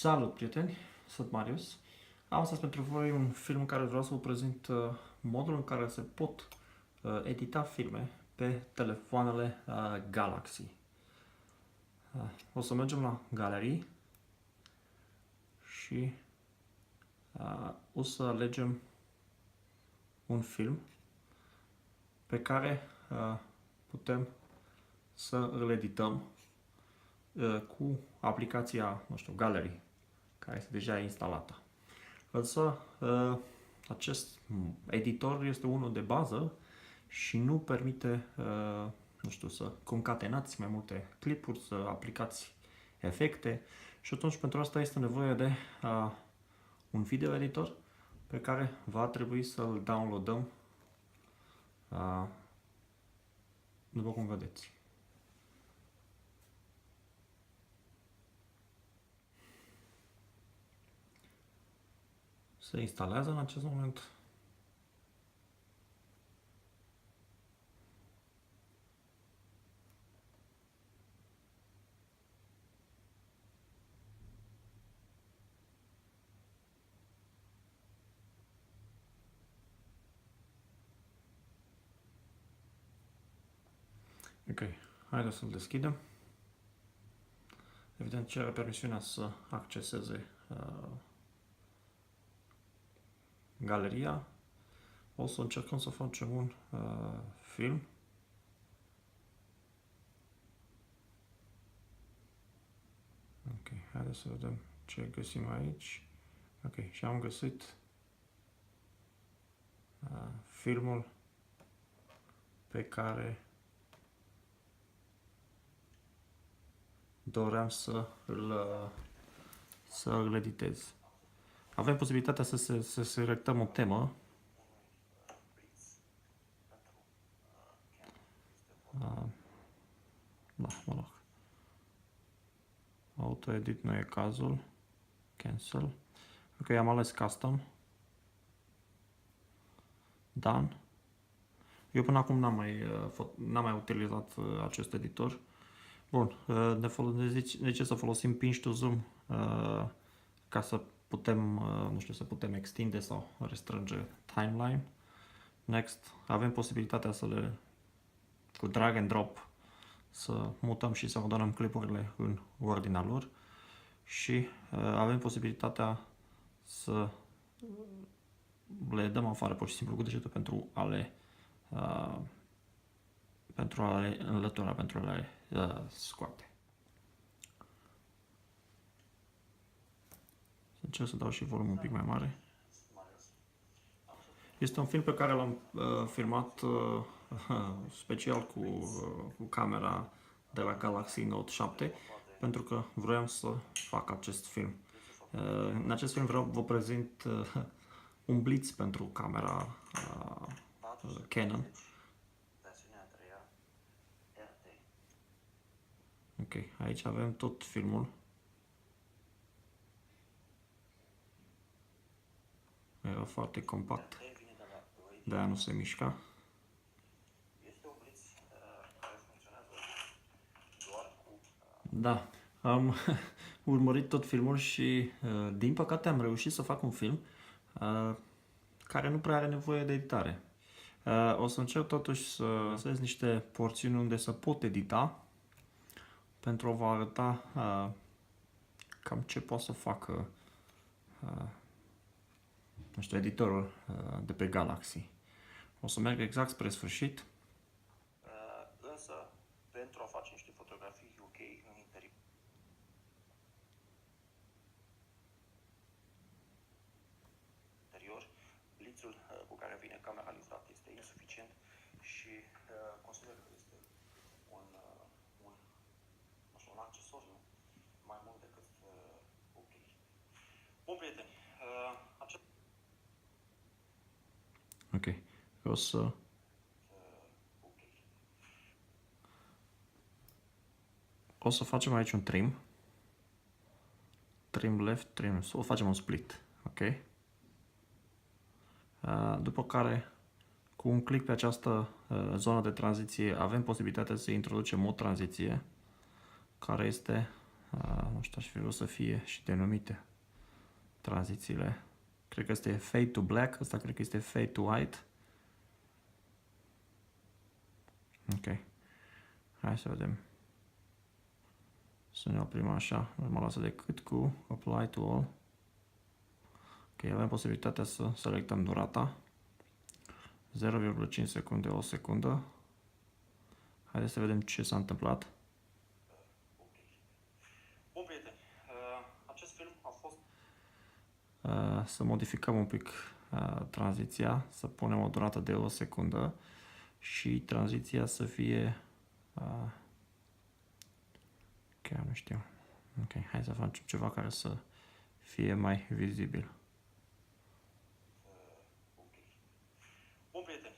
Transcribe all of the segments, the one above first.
Salut, prieteni! Sunt Marius. Am astăzi pentru voi un film în care vreau să vă prezint modul în care se pot edita filme pe telefoanele Galaxy. O să mergem la galerii și o să alegem un film pe care putem să îl edităm cu aplicația, nu știu, Gallery, care este deja instalată. Însă, acest editor este unul de bază și nu permite, nu știu, să concatenați mai multe clipuri, să aplicați efecte și atunci pentru asta este nevoie de un video editor pe care va trebui să-l downloadăm după cum vedeți. Se instalează în acest moment. Ok, haideți să-l deschidem. Evident, cere permisiunea să acceseze galeria. O să încercăm să facem un film. Ok, haideți să vedem ce găsim aici. Ok, și am găsit filmul pe care doream să îl editez. Avem posibilitatea să selectăm o temă. Da, mă rog. Auto-edit nu e cazul. Cancel. Ok, am ales custom. Done. Eu până acum n-am mai utilizat acest editor. Bun, de ce să folosim pinch to zoom ca să putem, nu știu, să putem extinde sau restrânge timeline. Next, avem posibilitatea cu drag and drop, să mutăm și să ordonăm clipurile în ordinea lor și avem posibilitatea să le dăm afară pur și simplu cu degetul pentru a le înlătura, pentru a le scoate. Încerc să dau și volumul un pic mai mare. Este un film pe care l-am filmat special cu camera de la Galaxy Note 7 pentru că vroiam să fac acest film. În acest film vreau vă prezint un blitz pentru camera Canon. Ok, aici avem tot filmul. Era foarte compact, de-aia nu se mișca. Da, am urmărit tot filmul și din păcate am reușit să fac un film care nu prea are nevoie de editare. O să încerc totuși să găsesc niște porțiuni unde să pot edita pentru a vă arăta cam ce poate să facă nu știu, editorul de pe Galaxy. O să merg exact spre sfârșit. Însă, pentru a face niște fotografii ok în interior, blitzul cu care vine camera livrat este insuficient și consider că este un accesoriu mai mult decât ok. Bun, prieteni, Ok, o să facem aici un trim. Trim left, trim, o facem un split, ok? După care, cu un click pe această zonă de tranziție, avem posibilitatea să introducem o tranziție care este Nu știu, aș fi vrut să fie și denumite tranzițiile. Cred că este fade to black, ăsta cred că este fade to white. Ok. Hai să vedem. Să ne oprim așa, nu mă lasă decât cu apply to all. Ok, avem posibilitatea să selectăm durata. 0,5 secunde, o secundă. Haideți să vedem ce s-a întâmplat. Ok. Bun, prieteni, acest film a fost... Să modificăm un pic tranziția, să punem o durată de o secundă și tranziția să fie... chiar nu știu. Ok, hai să facem ceva care să fie mai vizibil. Ok. Bun, prieteni,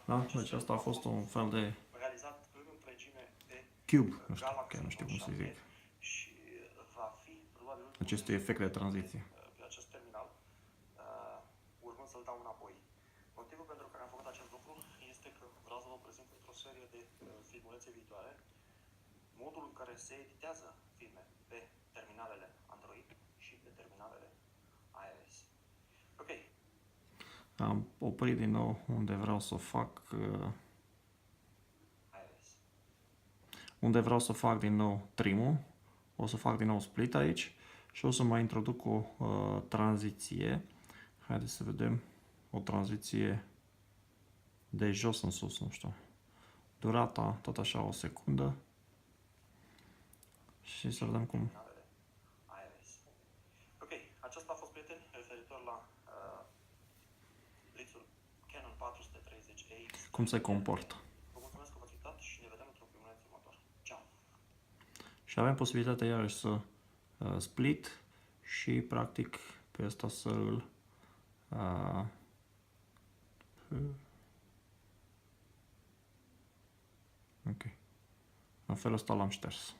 Da? acest Deci film asta a fost un fel de realizat în întregime de cube, nu știu, Galaxy chiar nu știu cum să Note zic. 7 și va fi probabil Acestui efect de tranziție. pe acest terminal, urmând să-l dau înapoi. Motivul pentru care am făcut acest lucru este că vreau să vă prezint într-o serie de filmulețe viitoare modul în care se editează filme pe terminalele Android și pe terminalele iOS. Ok. Am oprit din nou unde vreau să fac iOS. unde vreau să fac din nou trim-ul. O să fac din nou split aici și o să mai introduc o tranziție. Haideți să vedem o tranziție de jos în sus, nu știu. Durata, tot așa, o secundă. Și să vedem cum. Terminalele iOS. Ok, aceasta a fost, prieteni, referitor la Blitzul Canon 430AX. Cum se comportă. Vă mulțumesc că v-ați uitat și ne vedem într-un filmuleț următor. Ciao! Și avem posibilitatea iarăși să split și practic pe ăsta să îl ok. În felul ăsta l-am șters.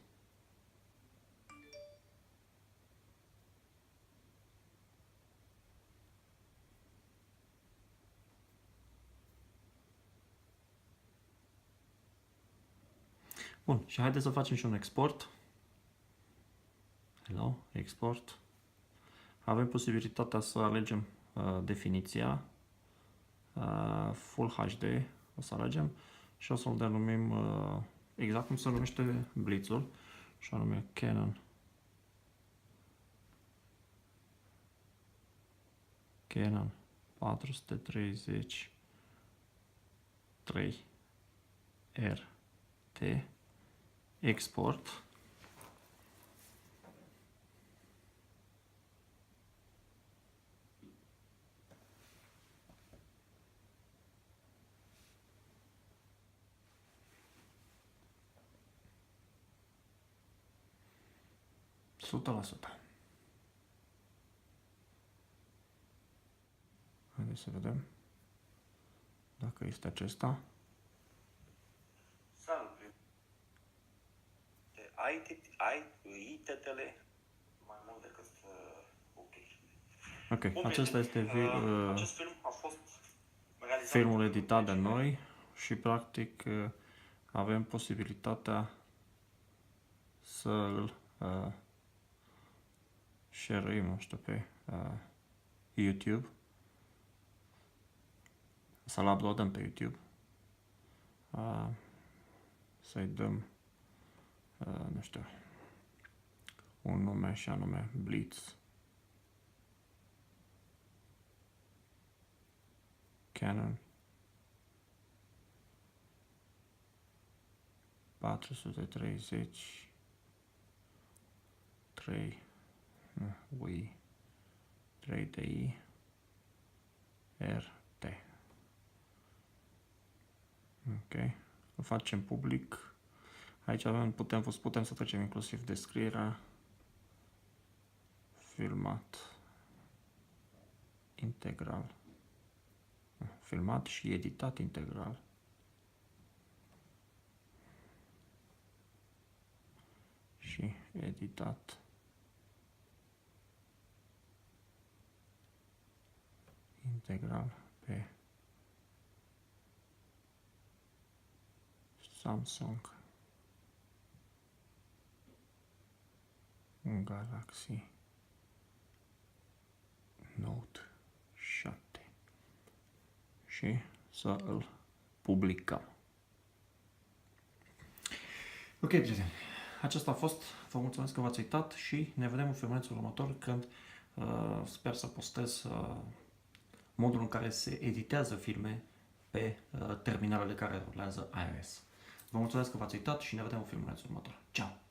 Bun, și haideți să facem și un export. Hello, export. Avem posibilitatea să alegem definiția Full HD, o să alegem și o să-l denumim exact cum se numește blitzul, și anume Canon 430 3 RT export. Sută la sută. Haideți să vedem dacă este acesta. Salut! ITT-le mai mult decât ok. Ok, acesta este acest film a fost realizat filmul editat de noi și practic avem posibilitatea să îl share-im, nu știu, pe YouTube. Să-l uploadăm pe YouTube. Să-i dăm, nu știu, un nume și anume Blitz Canon 430 3 Wii 3DI RT. Ok, îl facem public. Aici avem, putem să trecem inclusiv descrierea. Filmat integral. Filmat și editat integral. Și editat integral pe Samsung Galaxy Note 7 și să îl publicăm. Ok, prieteni, acesta a fost. Vă mulțumesc că v-ați uitat și ne vedem în filmulețul următor când sper să postez modul în care se editează filme pe terminalele care rulează iOS. Vă mulțumesc că v-ați uitat și ne vedem în filmulețul următor. Ciao!